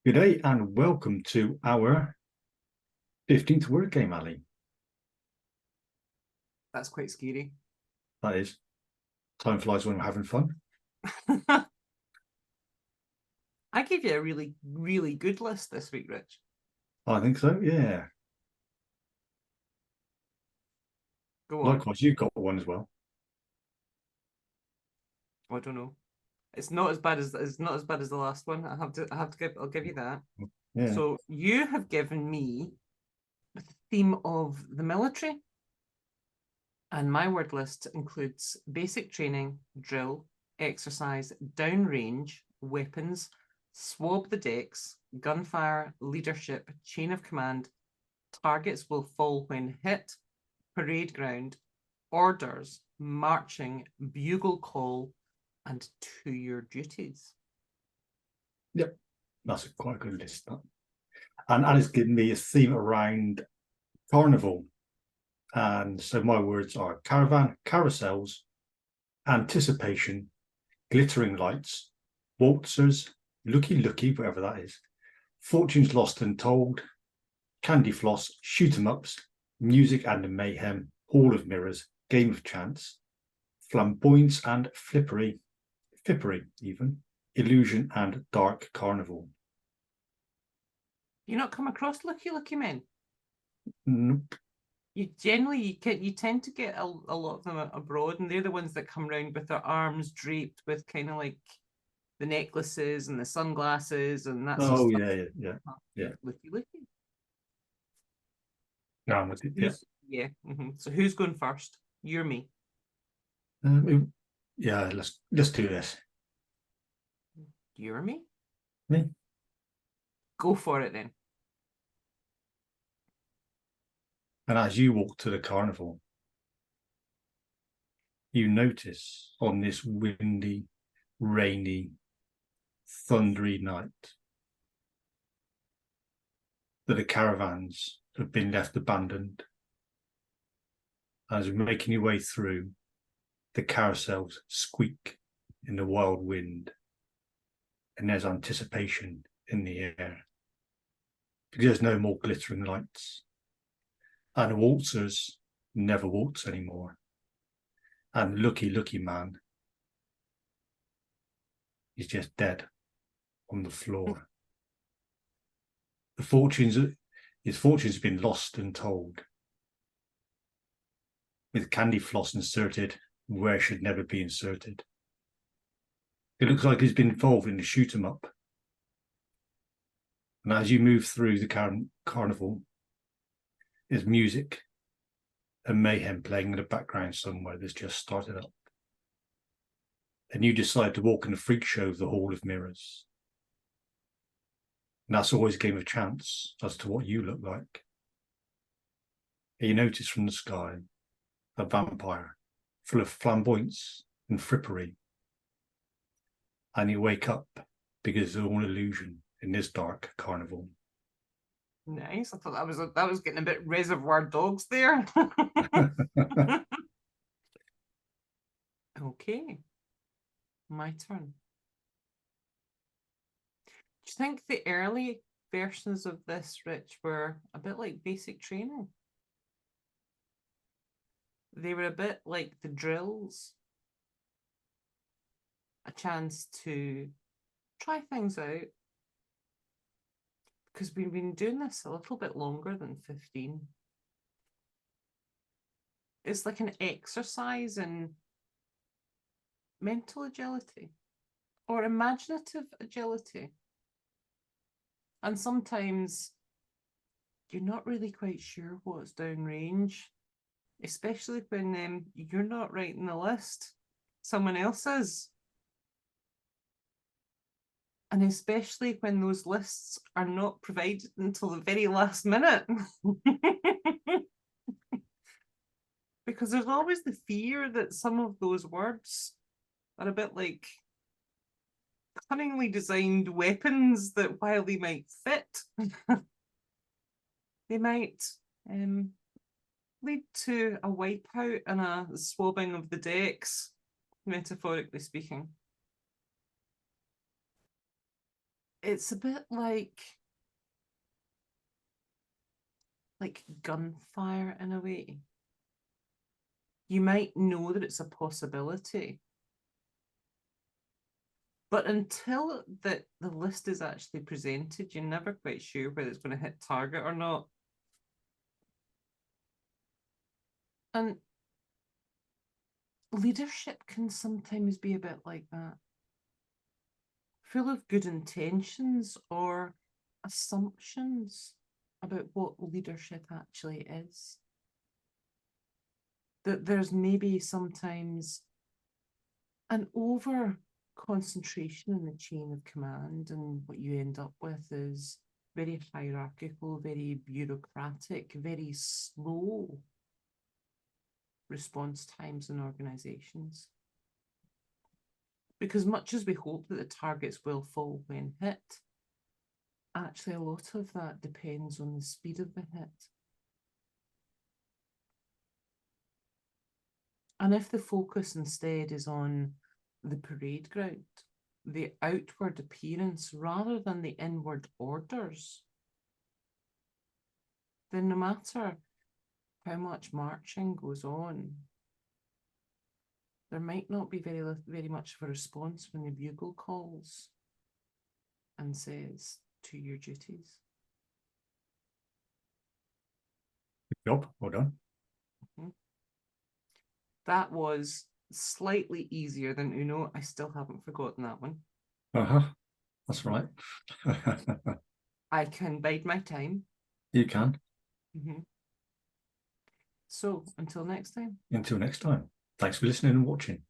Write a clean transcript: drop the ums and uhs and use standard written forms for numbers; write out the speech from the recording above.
Good day and welcome to our 15th word game, Ali. That's quite scary. That is, time flies when we're having fun. I gave you a really, really good list this week, Rich. I think so, yeah. Go on. Likewise, you've got one as well. I don't know. It's not as bad as the last one. I'll give you that. Yeah. So you have given me the theme of the military, and my word list includes basic training, drill, exercise, downrange, weapons, swab the decks, gunfire, leadership, chain of command, targets will fall when hit, parade ground, orders, marching, bugle call, and to your duties. Yep. That's quite a good list. And Ali's given me a theme around Carnival. And so my words are caravan, carousels, anticipation, glittering lights, waltzers, looky, whatever that is, fortunes lost and told, candy floss, shoot 'em ups, music and mayhem, hall of mirrors, game of chance, flamboyance and frippery even, illusion and dark carnival. You not come across Looky men? Nope. You tend to get a lot of them abroad, and they're the ones that come around with their arms draped with kind of like the necklaces and the sunglasses and that sort of Oh stuff. yeah. Looky. No, I'm with you. Yeah. So who's going first? You or me? Yeah, let's do this. You or me? Me. Go for it then. And as you walk to the carnival, you notice on this windy, rainy, thundery night that the caravans have been left abandoned. As you're making your way through, the carousels squeak in the wild wind, and there's anticipation in the air because there's no more glittering lights, and waltzers never waltz anymore, and Looky man is just dead on the floor. His fortunes have been lost and told, with candy floss inserted where it should never be inserted. It looks like he's been involved in the shoot 'em up. And as you move through the carnival, there's music and mayhem playing in the background somewhere that's just started up. And you decide to walk in the freak show of the Hall of Mirrors. And that's always a game of chance as to what you look like. And you notice from the sky a vampire full of flamboyance and frippery. And you wake up because it's all illusion in this dark carnival. Nice. I thought that was getting a bit Reservoir Dogs there. Okay. My turn. Do you think the early versions of this, Rich, were a bit like basic training? They were a bit like the drills. A chance to try things out. Because we've been doing this a little bit longer than 15. It's like an exercise in mental agility or imaginative agility. And sometimes you're not really quite sure what's downrange, especially when you're not writing the list, someone else is. And especially when those lists are not provided until the very last minute. Because there's always the fear that some of those words are a bit like cunningly designed weapons that while they might fit, they might lead to a wipeout and a swabbing of the decks, metaphorically speaking. it's a bit like Gunfire in a way. You might know that it's a possibility, but until the list is actually presented, you're never quite sure whether it's going to hit target or not. And leadership can sometimes be a bit like that, full of good intentions or assumptions about what leadership actually is. That there's maybe sometimes an over concentration in the chain of command, and what you end up with is very hierarchical, very bureaucratic, very slow response times in organizations. Because much as we hope that the targets will fall when hit, actually a lot of that depends on the speed of the hit. And if the focus instead is on the parade ground, the outward appearance rather than the inward orders, then no matter how much marching goes on, there might not be very much of a response when the bugle calls and says, to your duties. Good job. Well done. Mm-hmm. That was slightly easier than Uno. I still haven't forgotten that one. That's right. I can bide my time. You can. Mm-hmm. So until next time. Until next time. Thanks for listening and watching.